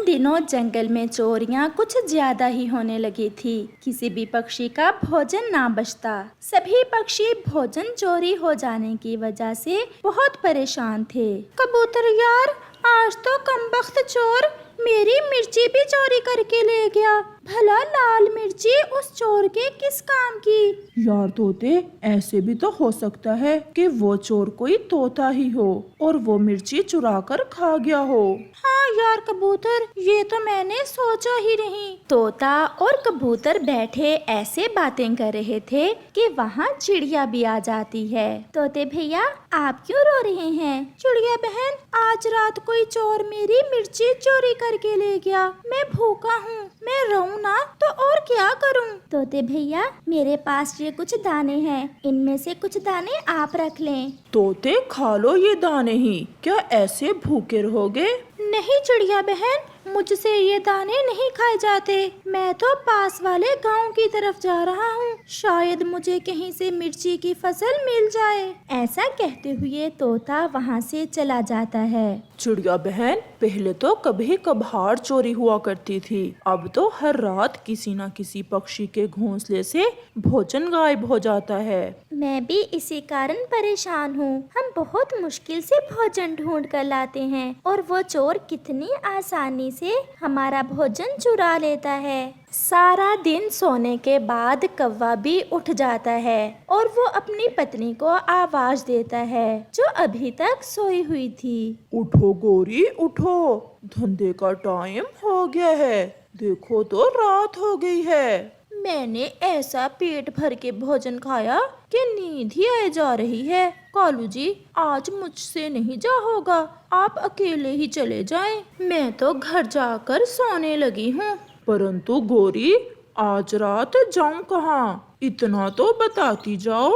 दिनों जंगल में चोरियां कुछ ज्यादा ही होने लगी थी। किसी भी पक्षी का भोजन ना बचता। सभी पक्षी भोजन चोरी हो जाने की वजह से बहुत परेशान थे। कबूतर यार, आज तो कमबख्त चोर मेरी मिर्ची भी चोरी करके ले गया। भला लाल मिर्ची उस चोर के किस काम की? यार तोते, ऐसे भी तो हो सकता है कि वो चोर कोई तोता ही हो और वो मिर्ची चुरा कर खा गया हो। हाँ यार कबूतर, ये तो मैंने सोचा ही नहीं। तोता और कबूतर बैठे ऐसे बातें कर रहे थे कि वहाँ चिड़िया भी आ जाती है। तोते भैया, आप क्यों रो रहे हैं? चिड़िया बहन, आज रात कोई चोर मेरी मिर्ची चोरी करके ले गया। मैं भूखा हूँ, मैं रहूँ ना तो और क्या करूँ? तोते भैया, मेरे पास ये कुछ दाने हैं, इनमें से कुछ दाने आप रख लें। तोते खा लो ये दाने ही, क्या ऐसे भूखे रहोगे? नहीं चिड़िया बहन, मुझसे ये दाने नहीं खाए जाते। मैं तो पास वाले गांव की तरफ जा रहा हूँ, शायद मुझे कहीं से मिर्ची की फसल मिल जाए। ऐसा कहते हुए तोता वहाँ से चला जाता है। चिड़िया बहन, पहले तो कभी कभार चोरी हुआ करती थी, अब तो हर रात किसी न किसी पक्षी के घोंसले से भोजन गायब हो जाता है। मैं भी इसी कारण परेशान हूँ। हम बहुत मुश्किल से भोजन ढूंढ कर लाते हैं और वो चोर कितनी आसानी से हमारा भोजन चुरा लेता है। सारा दिन सोने के बाद कौवा भी उठ जाता है और वो अपनी पत्नी को आवाज देता है, जो अभी तक सोई हुई थी। उठो गोरी उठो, धंधे का टाइम हो गया है, देखो तो रात हो गई है। मैंने ऐसा पेट भर के भोजन खाया कि नींद ही आए जा रही है। कालू जी, आज मुझसे नहीं जा होगा, आप अकेले ही चले जाएं। मैं तो घर जाकर सोने लगी हूँ। परंतु गोरी, आज रात जाऊं कहाँ, इतना तो बताती जाओ।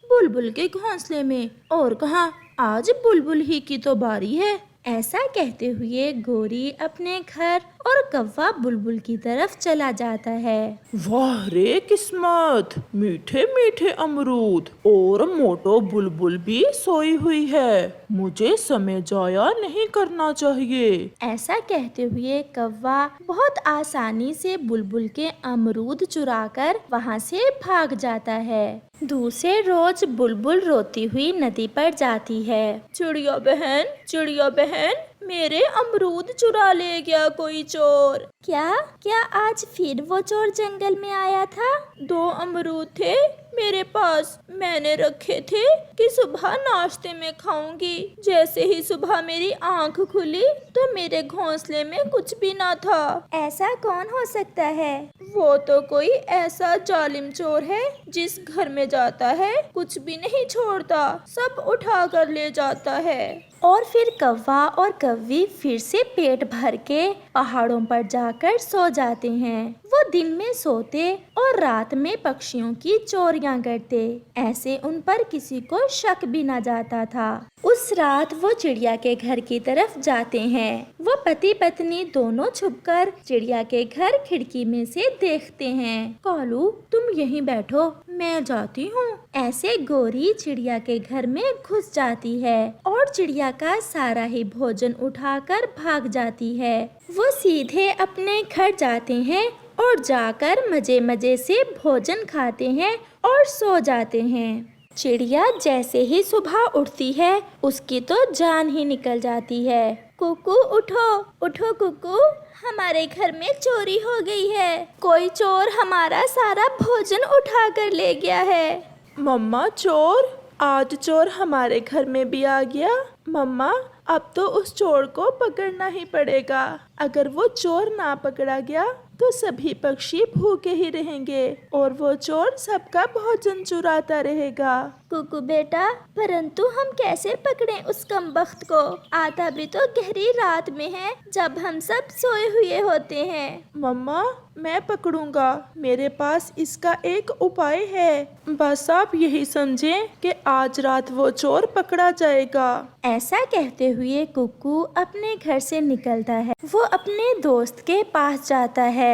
बुलबुल के घोंसले में, और कहाँ, आज बुलबुल ही की तो बारी है। ऐसा कहते हुए गोरी अपने घर और कौवा बुलबुल की तरफ चला जाता है। वाह रे किस्मत, मीठे मीठे अमरूद, और मोटो बुलबुल भी सोई हुई है, मुझे समय जाया नहीं करना चाहिए। ऐसा कहते हुए कौवा बहुत आसानी से बुलबुल के अमरूद चुराकर वहाँ से भाग जाता है। दूसरे रोज बुलबुल रोती हुई नदी पर जाती है। चिड़िया बहन, चिड़िया बहन, मेरे अमरूद चुरा ले गया कोई चोर। क्या आज फिर वो चोर जंगल में आया था? 2 अमरूद थे मेरे पास, मैंने रखे थे कि सुबह नाश्ते में खाऊंगी। जैसे ही सुबह मेरी आंख खुली तो मेरे घोंसले में कुछ भी ना था। ऐसा कौन हो सकता है? वो तो कोई ऐसा जालिम चोर है, जिस घर में जाता है कुछ भी नहीं छोड़ता, सब उठा कर ले जाता है। और फिर कौवा और कौवी फिर से पेट भर के पहाड़ों पर जाकर सो जाते हैं। वो दिन में सोते और रात में पक्षियों की चोरियां करते। ऐसे उन पर किसी को शक भी न जाता था। उस रात वो चिड़िया के घर की तरफ जाते हैं। वो पति पत्नी दोनों छुपकर चिड़िया के घर खिड़की में से देखते हैं। कालू, तुम यहीं बैठो, मैं जाती हूँ। ऐसे गोरी चिड़िया के घर में घुस जाती है और चिड़िया का सारा ही भोजन उठाकर भाग जाती है। वो सीधे अपने घर जाते हैं और जाकर मजे मजे से भोजन खाते हैं और सो जाते हैं। चिड़िया जैसे ही सुबह उठती है, उसकी तो जान ही निकल जाती है। कुकू उठो, उठो कुकू, हमारे घर में चोरी हो गई है। कोई चोर हमारा सारा भोजन उठा कर ले गया है। मम्मा चोर, आज चोर हमारे घर में भी आ गया। मम्मा, अब तो उस चोर को पकड़ना ही पड़ेगा। अगर वो चोर ना पकड़ा गया तो सभी पक्षी भूखे ही रहेंगे और वो चोर सबका भोजन चुराता रहेगा। कुकू बेटा, परंतु हम कैसे पकड़ें उस कमबख्त को? आता भी तो गहरी रात में है, जब हम सब सोए हुए होते हैं। मम्मा, मैं पकड़ूंगा, मेरे पास इसका एक उपाय है। बस आप यही समझें कि आज रात वो चोर पकड़ा जाएगा। ऐसा कहते हुए कुकू अपने घर से निकलता है। वो अपने दोस्त के पास जाता है।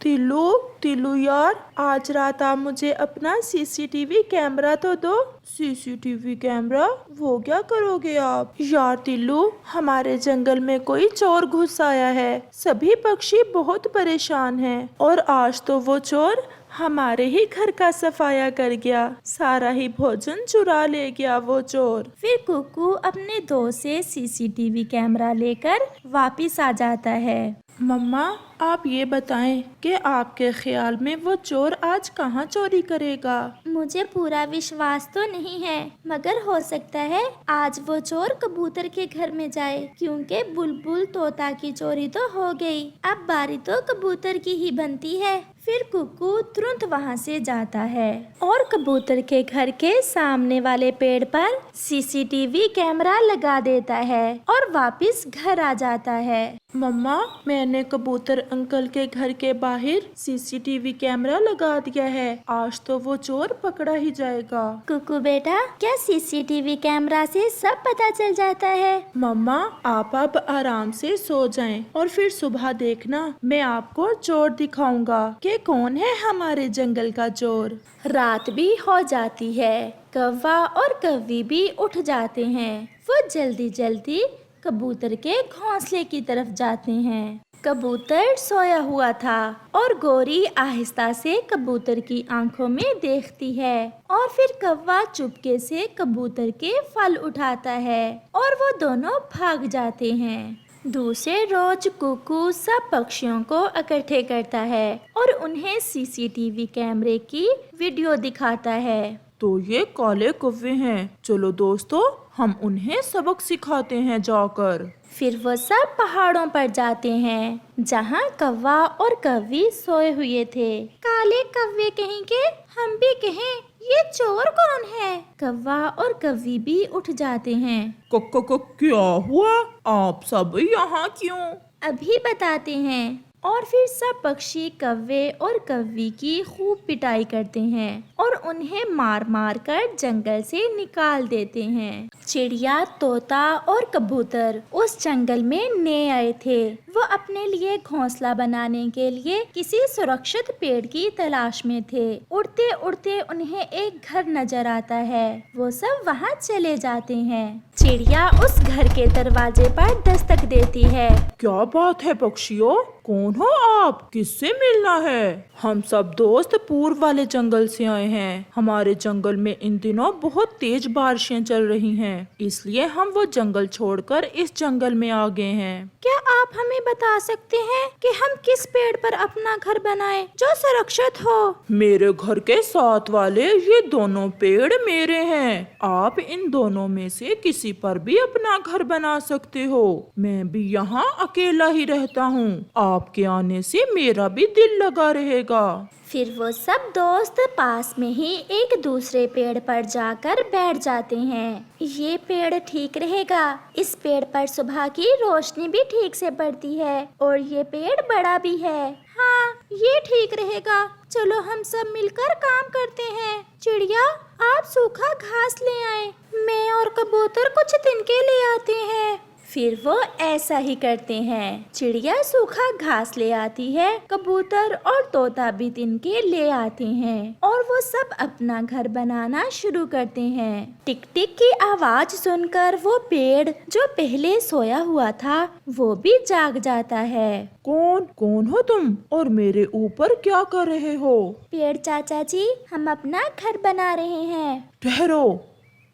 तिलू तिलू यार, आज रात आप मुझे अपना सीसीटीवी कैमरा तो दो। CCTV camera? वो क्या करोगे आप? यार तिल्लू, हमारे जंगल में कोई चोर घुस आया है, सभी पक्षी बहुत परेशान हैं और आज तो वो चोर हमारे ही घर का सफाया कर गया, सारा ही भोजन चुरा ले गया वो चोर। फिर कुकू अपने दोस्त से सीसीटीवी कैमरा लेकर वापिस आ जाता है। मम्मा, आप ये बताएं कि आपके ख्याल में वो चोर आज कहाँ चोरी करेगा? मुझे पूरा विश्वास तो नहीं है, मगर हो सकता है आज वो चोर कबूतर के घर में जाए, क्योंकि बुलबुल तोता की चोरी तो हो गई, अब बारी तो कबूतर की ही बनती है। फिर कुकू तुरंत वहाँ से जाता है और कबूतर के घर के सामने वाले पेड़ पर सीसीटीवी कैमरा लगा देता है और वापस घर आ जाता है। मम्मा, मैंने कबूतर अंकल के घर के बाहर सीसीटीवी कैमरा लगा दिया है, आज तो वो चोर पकड़ा ही जाएगा। कुकू बेटा, क्या सीसीटीवी कैमरा से सब पता चल जाता है? मम्मा, आप अब आराम से सो जाएं और फिर सुबह देखना, मैं आपको चोर दिखाऊंगा कि कौन है हमारे जंगल का चोर। रात भी हो जाती है, कौवा और कौवी भी उठ जाते हैं। वो जल्दी जल्दी कबूतर के घोंसले की तरफ जाते हैं। कबूतर सोया हुआ था और गोरी आहिस्ता से कबूतर की आंखों में देखती है और फिर कौवा चुपके से कबूतर के फल उठाता है और वो दोनों भाग जाते हैं। दूसरे रोज कुकू सब पक्षियों को इकट्ठे करता है और उन्हें सीसीटीवी कैमरे की वीडियो दिखाता है। तो ये काले कौवे हैं, चलो दोस्तों हम उन्हें सबक सिखाते हैं जाकर। फिर वो सब पहाड़ों पर जाते हैं जहाँ कौवा और कौवी सोए हुए थे। काले कौवे कहेंगे, हम भी कहें, ये चोर कौन है? कौवा और कौवी भी उठ जाते हैं। क्या हुआ? आप सब यहाँ क्यों? अभी बताते हैं। और फिर सब पक्षी कौवे और कौवी की खूब पिटाई करते हैं और उन्हें मार मार कर जंगल से निकाल देते हैं। चिड़िया, तोता और कबूतर उस जंगल में नए आए थे। वो अपने लिए घोंसला बनाने के लिए किसी सुरक्षित पेड़ की तलाश में थे। उड़ते उड़ते उन्हें एक घर नजर आता है। वो सब वहाँ चले जाते हैं। चिड़िया उस घर के दरवाजे पर दस्तक देती है। क्या बात है पक्षियों, कौन हो आप? किससे मिलना है? हम सब दोस्त पूर्व वाले जंगल से आए हैं। हमारे जंगल में इन दिनों बहुत तेज बारिशें चल रही हैं, इसलिए हम वो जंगल छोड़कर इस जंगल में आ गए हैं। क्या आप हमें बता सकते हैं कि हम किस पेड़ पर अपना घर बनाएं जो सुरक्षित हो? मेरे घर के साथ वाले ये दोनों पेड़ मेरे हैं। आप इन दोनों में से किसी पर भी अपना घर बना सकते हो। मैं भी यहाँ अकेला ही रहता हूँ। आपके आने से मेरा भी दिल लगा रहेगा। फिर वो सब दोस्त पास में ही एक दूसरे पेड़ पर जाकर बैठ जाते हैं। ये पेड़ ठीक रहेगा, इस पेड़ पर सुबह की रोशनी भी ठीक से पड़ती है और ये पेड़ बड़ा भी है। हाँ, ये ठीक रहेगा, चलो हम सब मिलकर काम करते हैं। चिड़िया, आप सूखा घास ले आए, मैं और कबूतर कुछ तिनके ले आते हैं। फिर वो ऐसा ही करते हैं। चिड़िया सूखा घास ले आती है, कबूतर और तोता भी तिनके ले आते हैं और वो सब अपना घर बनाना शुरू करते हैं। टिक टिक की आवाज सुनकर वो पेड़ जो पहले सोया हुआ था वो भी जाग जाता है। कौन हो तुम और मेरे ऊपर क्या कर रहे हो? पेड़ चाचा जी, हम अपना घर बना रहे हैं। ठहरो,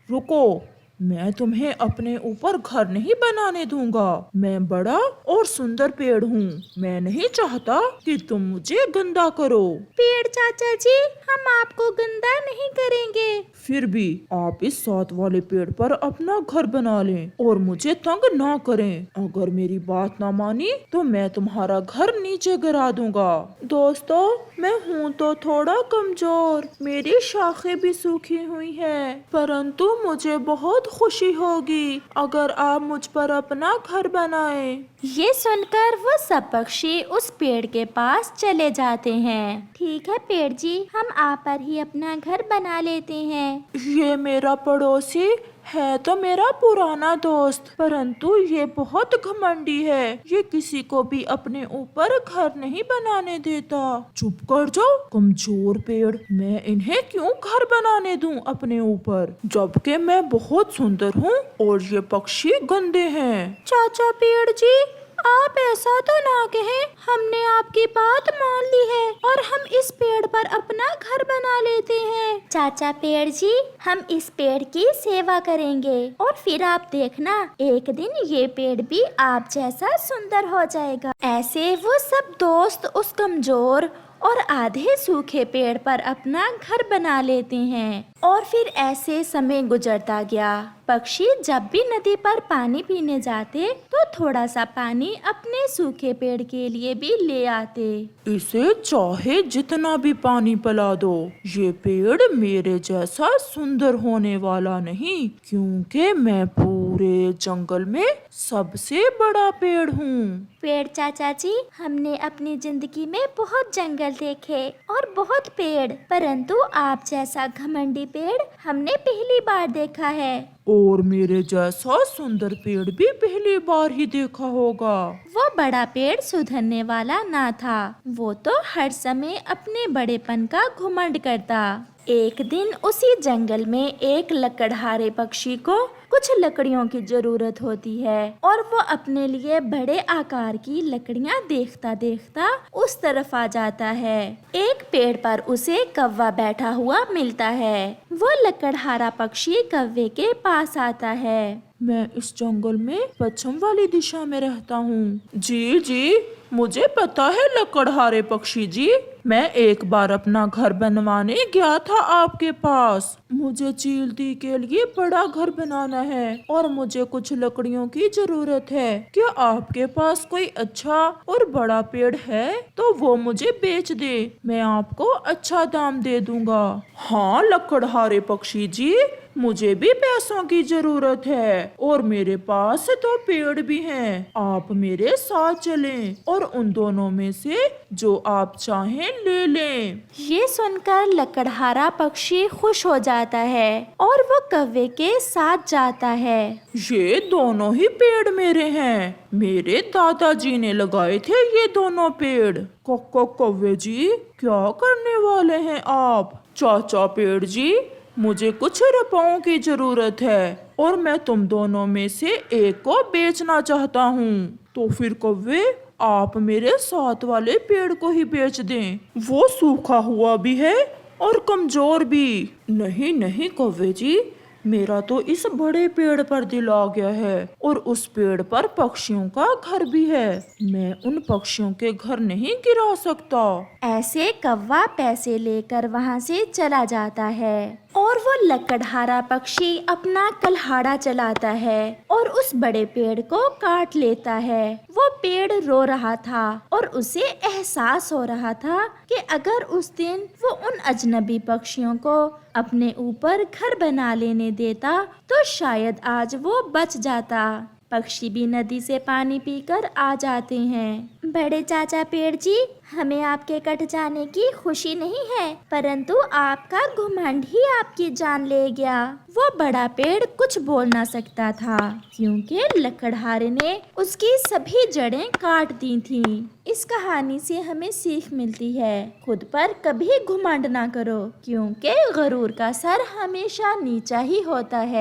रुको, मैं तुम्हें अपने ऊपर घर नहीं बनाने दूंगा। मैं बड़ा और सुंदर पेड़ हूँ, मैं नहीं चाहता कि तुम मुझे गंदा करो। पेड़ चाचा जी, हम आपको गंदा नहीं करेंगे। फिर भी आप इस साथ वाले पेड़ पर अपना घर बना लें और मुझे तंग ना करें। अगर मेरी बात ना मानी तो मैं तुम्हारा घर नीचे गिरा दूंगा। दोस्तों, मैं हूँ तो थोड़ा कमजोर, मेरी शाखें भी सूखी हुई हैं, परंतु मुझे बहुत खुशी होगी अगर आप मुझ पर अपना घर बनाएं। ये सुनकर वो सब पक्षी उस पेड़ के पास चले जाते हैं। ठीक है पेड़ जी, हम आप पर ही अपना घर बना लेते हैं। ये मेरा पड़ोसी है तो मेरा पुराना दोस्त, परंतु ये बहुत घमंडी है। ये किसी को भी अपने ऊपर घर नहीं बनाने देता। चुप कर जाओ कमजोर पेड़, मैं इन्हें क्यों घर बनाने दूं अपने ऊपर, जबकि मैं बहुत सुंदर हूँ और ये पक्षी गंदे हैं। चाचा पेड़ जी, आप ऐसा तो ना कहें, हमने आपकी बात मान ली है और हम इस पेड़ पर अपना घर बना लेते हैं। चाचा पेड़ जी, हम इस पेड़ की सेवा करेंगे और फिर आप देखना, एक दिन ये पेड़ भी आप जैसा सुंदर हो जाएगा। ऐसे वो सब दोस्त उस कमजोर और आधे सूखे पेड़ पर अपना घर बना लेते हैं और फिर ऐसे समय गुजरता गया। पक्षी जब भी नदी पर पानी पीने जाते तो थोड़ा सा पानी अपने सूखे पेड़ के लिए भी ले आते। इसे चाहे जितना भी पानी पिला दो, ये पेड़ मेरे जैसा सुंदर होने वाला नहीं, क्योंकि मैं पूरे जंगल में सबसे बड़ा पेड़ हूँ। पेड़ चाचा जी, हमने अपनी जिंदगी में बहुत जंगल देखे और बहुत पेड़, परंतु आप जैसा घमंडी पेड़ हमने पहली बार देखा है। और मेरे जैसा सुंदर पेड़ भी पहली बार ही देखा होगा। वो बड़ा पेड़ सुधरने वाला ना था, वो तो हर समय अपने बड़ेपन का घुमंड करता। एक दिन उसी जंगल में एक लकड़हारे पक्षी को कुछ लकड़ियों की जरूरत होती है और वो अपने लिए बड़े आकार की लकड़ियां देखता देखता उस तरफ आ जाता है। एक पेड़ पर उसे कौवा बैठा हुआ मिलता है। वो लकड़हारा पक्षी कौवे के पास आता है। मैं इस जंगल में पश्चिम वाली दिशा में रहता हूँ। जी जी, मुझे पता है लकड़हारे पक्षी जी, मैं एक बार अपना घर बनवाने गया था आपके पास। मुझे चीलती के लिए बड़ा घर बनाना है और मुझे कुछ लकड़ियों की जरूरत है। क्या आपके पास कोई अच्छा और बड़ा पेड़ है तो वो मुझे बेच दे, मैं आपको अच्छा दाम दे दूंगा। हाँ लकड़हारे पक्षी जी, मुझे भी पैसों की जरूरत है और मेरे पास तो पेड़ भी हैं। आप मेरे साथ चलें और उन दोनों में से जो आप चाहें ले लें। ये सुनकर लकड़हारा पक्षी खुश हो जाता है और वो कौवे के साथ जाता है। ये दोनों ही पेड़ मेरे हैं, मेरे दादाजी ने लगाए थे ये दोनों पेड़। कौवे जी, क्या करने वाले हैं आप? चाचा पेड़ जी, मुझे कुछ रुपयों की जरूरत है और मैं तुम दोनों में से एक को बेचना चाहता हूँ। तो फिर कौवे, आप मेरे साथ वाले पेड़ को ही बेच दें, वो सूखा हुआ भी है और कमजोर भी। नहीं नहीं कौवे जी, मेरा तो इस बड़े पेड़ पर दिल आ गया है और उस पेड़ पर पक्षियों का घर भी है, मैं उन पक्षियों के घर नहीं गिरा सकता। ऐसे कौवा पैसे लेकर वहाँ से चला जाता है और वो लकड़हारा पक्षी अपना कल्हाड़ा चलाता है और उस बड़े पेड़ को काट लेता है। वो पेड़ रो रहा था और उसे एहसास हो रहा था कि अगर उस दिन वो उन अजनबी पक्षियों को अपने ऊपर घर बना लेने देता तो शायद आज वो बच जाता। पक्षी भी नदी से पानी पीकर आ जाते हैं। बड़े चाचा पेड़ जी, हमें आपके कट जाने की खुशी नहीं है, परंतु आपका घुमंड ही आपकी जान ले गया। वो बड़ा पेड़ कुछ बोल ना सकता था क्योंकि लकड़हारे ने उसकी सभी जड़ें काट दी थीं। इस कहानी से हमें सीख मिलती है, खुद पर कभी घुमंड ना करो क्योंकि गरूर का सर हमेशा नीचा ही होता है।